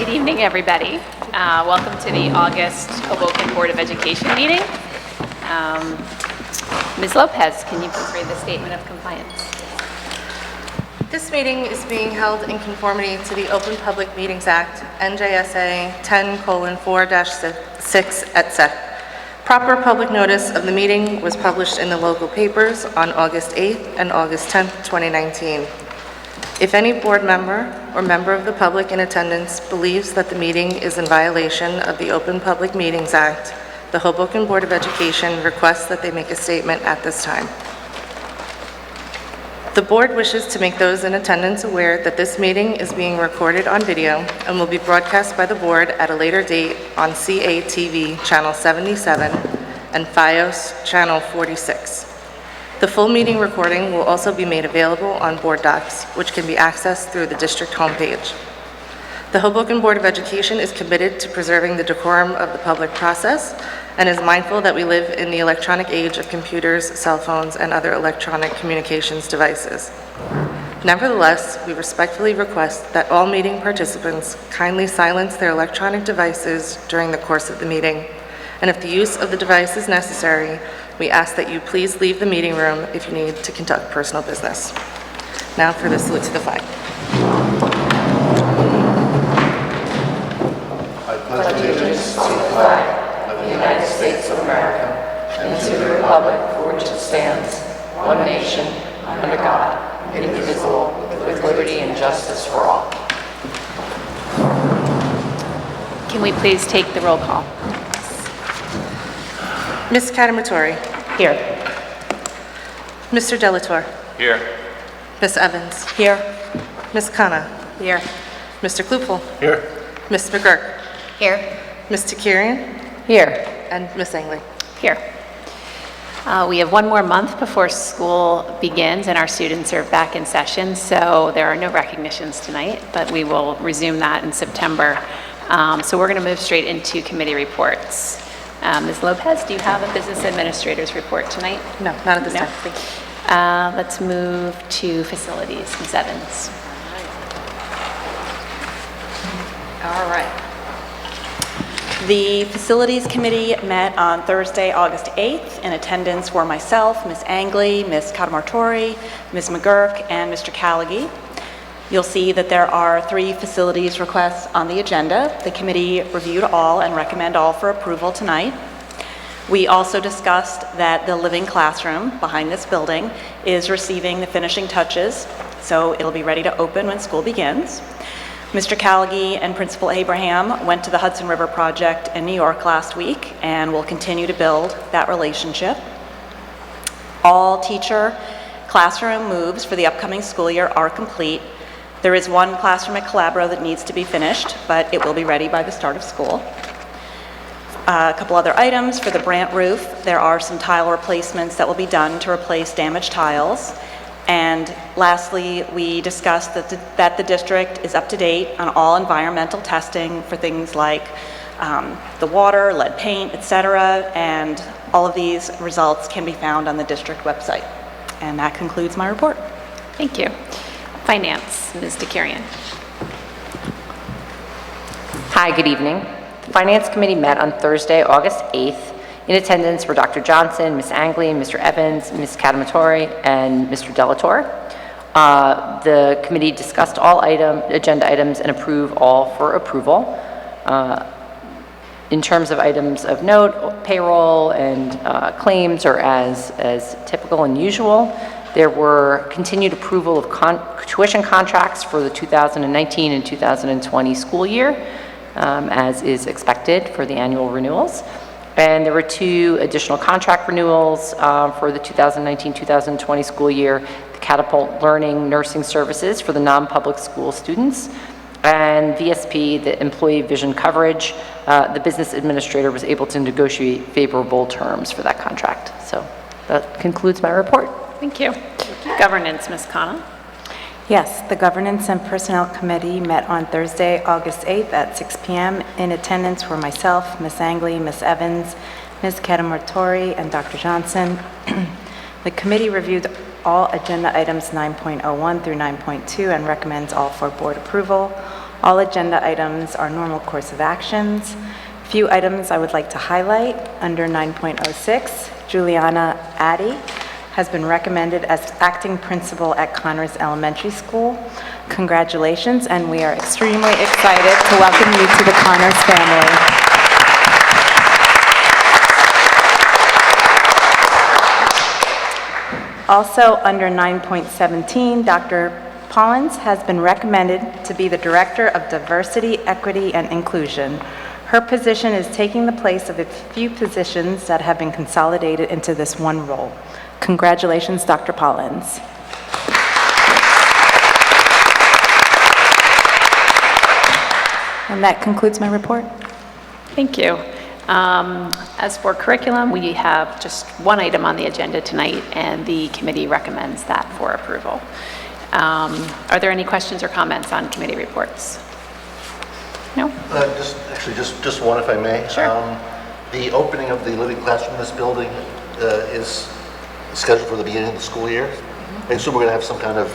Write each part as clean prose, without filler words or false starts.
Good evening, everybody. Welcome to the August Hoboken Board of Education meeting. Ms. Lopez, can you please read the statement of compliance? This meeting is being held in conformity to the Open Public Meetings Act, NJSA 10:4-6 et seq. Proper public notice of the meeting was published in the local papers on August 8th and August 10th, 2019. If any board member or member of the public in attendance believes that the meeting is in violation of the Open Public Meetings Act, the Hoboken Board of Education requests that they make a statement at this time. The board wishes to make those in attendance aware that this meeting is being recorded on video and will be broadcast by the board at a later date on CATV Channel 77 and FiOS Channel 46. The full meeting recording will also be made available on Board Docs, which can be accessed through the district homepage. The Hoboken Board of Education is committed to preserving the decorum of the public process and is mindful that we live in the electronic age of computers, cell phones, and other electronic communications devices. Nevertheless, we respectfully request that all meeting participants kindly silence their electronic devices during the course of the meeting, and if the use of the device is necessary, we ask that you please leave the meeting room if you need to conduct personal business. Now for the salute to the flag. I pledge allegiance to the flag of the United States of America and to the republic for which it stands, one nation, under God, indivisible, with liberty and justice for all. Can we please take the roll call? Ms. Catamatori. Here. Mr. Delatorre. Here. Ms. Evans. Here. Ms. Khanna. Here. Mr. Klupel. Here. Ms. McGurk. Here. Ms. Takirian. Here. And Ms. Angley. Here. We have one more month before school begins and our students are back in session, so there are no recognitions tonight, but we will resume that in September. So we're going to move straight into committee reports. Ms. Lopez, do you have a business administrator's report tonight? No, not at this No? time. Thank you. Let's move to facilities. Ms. Evans. All right. The Facilities Committee met on Thursday, August 8th. In attendance were myself, Ms. Angley, Ms. Catamatori, Ms. McGurk, and Mr. Callaghy. You'll see that there are 3 facilities requests on the agenda. The committee reviewed all and recommend all for approval tonight. We also discussed that the living classroom behind this building is receiving the finishing touches, so it'll be ready to open when school begins. Mr. Callaghy and Principal Abraham went to the Hudson River project in New York last week and will continue to build that relationship. All teacher classroom moves for the upcoming school year are complete. There is one classroom at Calabro that needs to be finished, but it will be ready by the start of school. A couple other items for the Brandt roof. There are some tile replacements that will be done to replace damaged tiles. And lastly, we discussed that the district is up to date on all environmental testing for things like the water, lead paint, etc. And all of these results can be found on the district website. And that concludes my report. Thank you. Finance, Ms. Takirian. Hi, good evening. The Finance Committee met on Thursday, August 8th. In attendance were Dr. Johnson, Ms. Angley, Mr. Evans, Ms. Catamatori, and Mr. Delatorre. The committee discussed all agenda items and approved all for approval. In terms of items of note, payroll and claims are as typical and usual. There were continued approval of tuition contracts for the 2019 and 2020 school year, as is expected for the annual renewals. And there were 2 additional contract renewals for the 2019-2020 school year, the Catapult Learning Nursing Services for the non-public school students, and VSP, the Employee Vision Coverage. The business administrator was able to negotiate favorable terms for that contract. So that concludes my report. Thank you. Governance, Ms. Khanna. Yes, the Governance and Personnel Committee met on Thursday, August 8th at 6 p.m. In attendance were myself, Ms. Angley, Ms. Evans, Ms. Catamatori, and Dr. Johnson. The committee reviewed all agenda items 9.01 through 9.2 and recommends all for board approval. All agenda items are normal course of actions. Few items I would like to highlight. Under 9.06, Juliana Addy has been recommended as acting principal at Connors Elementary School. Congratulations, and we are extremely excited to welcome you to the Connors family. Also, under 9.17, Dr. Pollins has been recommended to be the Director of Diversity, Equity, and Inclusion. Her position is taking the place of a few positions that have been consolidated into this one role. Congratulations, Dr. Pollins. And that concludes my report. Thank you. As for curriculum, we have just one item on the agenda tonight, and the committee recommends that for approval. Are there any questions or comments on committee reports? No? Just one, if I may. Sure. The opening of the living classroom in this building is scheduled for the beginning of the school year. I assume we're going to have some kind of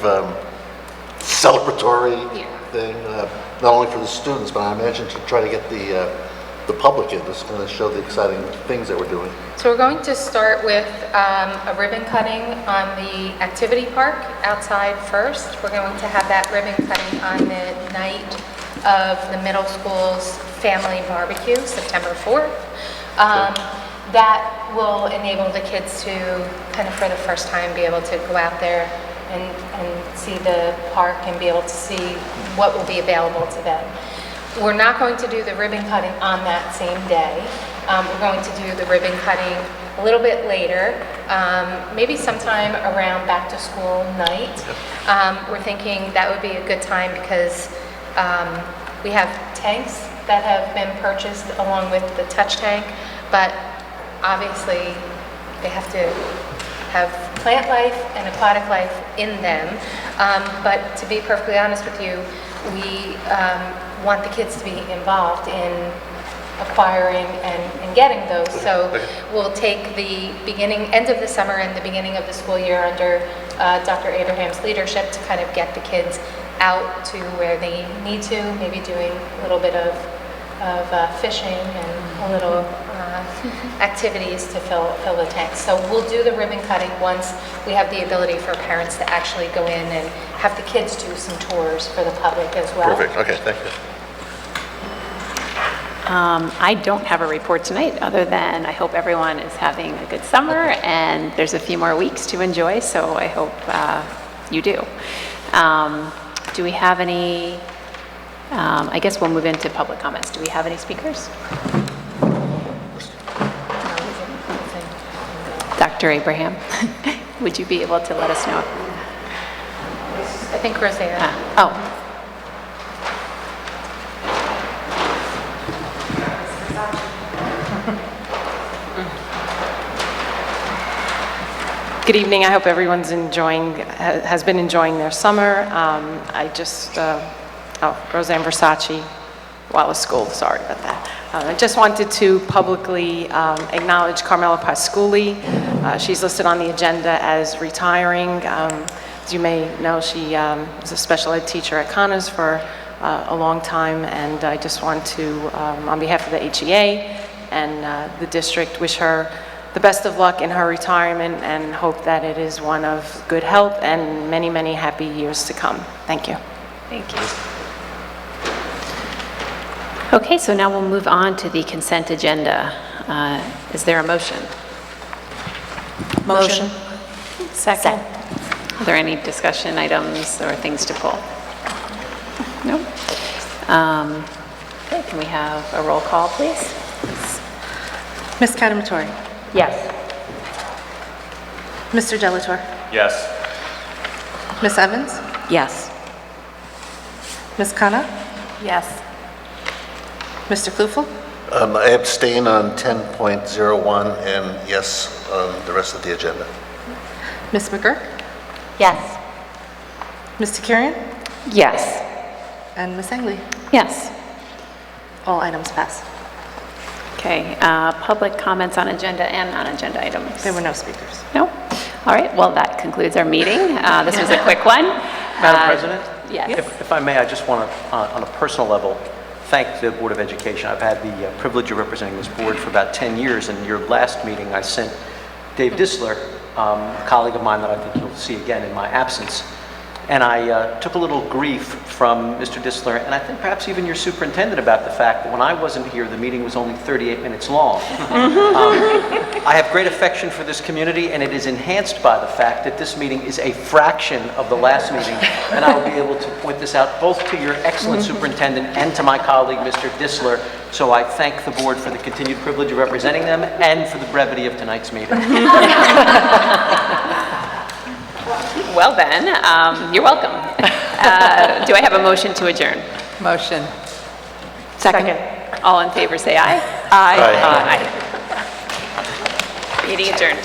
celebratory thing, not only for the students, but I imagine to try to get the public in, just kind of show the exciting things that we're doing. So we're going to start with a ribbon cutting on the activity park outside first. We're going to have that ribbon cutting on the night of the middle school's family barbecue, September 4th. That will enable the kids to kind of for the first time be able to go out there and see the park and be able to see what will be available to them. We're not going to do the ribbon cutting on that same day. We're going to do the ribbon cutting a little bit later, maybe sometime around back to school night. We're thinking that would be a good time because we have tanks that have been purchased along with the touch tank, but obviously they have to have plant life and aquatic life in them. But to be perfectly honest with you, we want the kids to be involved in acquiring and getting those. So we'll take the end of the summer and the beginning of the school year under Dr. Abraham's leadership to kind of get the kids out to where they need to, maybe doing a little bit of fishing and a little activities to fill the tanks. So we'll do the ribbon cutting once we have the ability for parents to actually go in and have the kids do some tours for the public as well. Perfect, okay, thank you. I don't have a report tonight, other than I hope everyone is having a good summer, and there's a few more weeks to enjoy, so I hope you do. Do we have any, I guess we'll move into public comments. Do we have any speakers? Dr. Abraham, would you be able to let us know? I think Rosanna. Oh. Good evening. I hope everyone's has been enjoying their summer. Roseanne Versace, Wallace School, sorry about that. I just wanted to publicly acknowledge Carmela Pasculi. She's listed on the agenda as retiring. As you may know, she was a special ed teacher at Connors for a long time, and I just want to, on behalf of the HEA and the district, wish her the best of luck in her retirement and hope that it is one of good health and many, many happy years to come. Thank you. Thank you. Okay, so now we'll move on to the consent agenda. Is there a motion? Motion. Second. Are there any discussion items or things to pull? No? Okay, can we have a roll call, please? Ms. Kadamatori? Yes. Mr. Delatorre? Yes. Ms. Evans? Yes. Ms. Khanna? Yes. Mr. Klufel? I abstain on 10.01 and yes on the rest of the agenda. Ms. McGurk? Yes. Mr. Kirian? Yes. And Ms. Angley? Yes. All items pass. Okay, public comments on agenda and non-agenda items? There were no speakers. No? All right, well, that concludes our meeting. This was a quick one. Madam President? Yes. If I may, I just want to, on a personal level, thank the Board of Education. I've had the privilege of representing this board for about 10 years, and your last meeting, I sent Dave Disler, a colleague of mine that I think you'll see again in my absence, and I took a little grief from Mr. Disler, and I think perhaps even your superintendent, about the fact that when I wasn't here, the meeting was only 38 minutes long. I have great affection for this community, and it is enhanced by the fact that this meeting is a fraction of the last meeting, and I will be able to point this out both to your excellent superintendent and to my colleague, Mr. Disler. So I thank the board for the continued privilege of representing them and for the brevity of tonight's meeting. Well then, you're welcome. Do I have a motion to adjourn? Motion. Second. All in favor, say aye. Aye. Aye. Meeting adjourned.